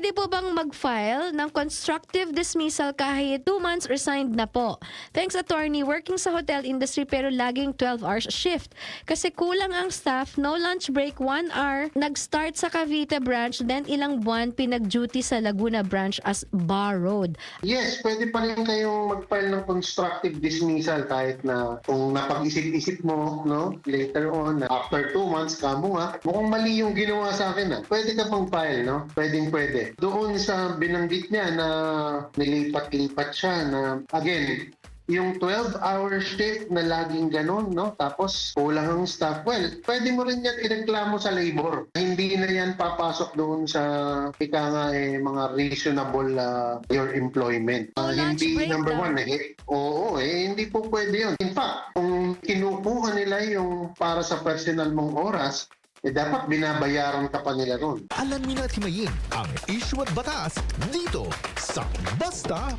Pwede po bang mag-file ng constructive dismissal kahit 2 months resigned na po? Thanks, attorney. Working sa hotel industry pero laging 12 hours shift. Kasi kulang ang staff, no lunch break, 1 hour. Nag-start sa Cavite branch, then ilang buwan pinag-duty sa Laguna branch as borrowed. Yes, pwede pa rin kayong mag-file ng constructive dismissal kahit na kung napag-isip-isip mo, no, later on, after 2 months, kamo nga, mukhang mali yung ginawa sa akin, pwede ka pang file, no? Pwede. Doon sa binanggit niya na nilipat-lipat siya na, again, yung 12-hour shift na laging ganun, no? Tapos kulang ang staff. Well, pwede mo rin yan ireklamo sa labor. Hindi na yan papasok doon sa mga reasonable your employment. Lunch Hindi break number daw. one. Hindi po pwede yun. In fact, kung kinukuha nila yung para sa personal mong oras, dapat binabayaran ka pa nila ron. Alamin at himayin ang issue at batas dito sa Basta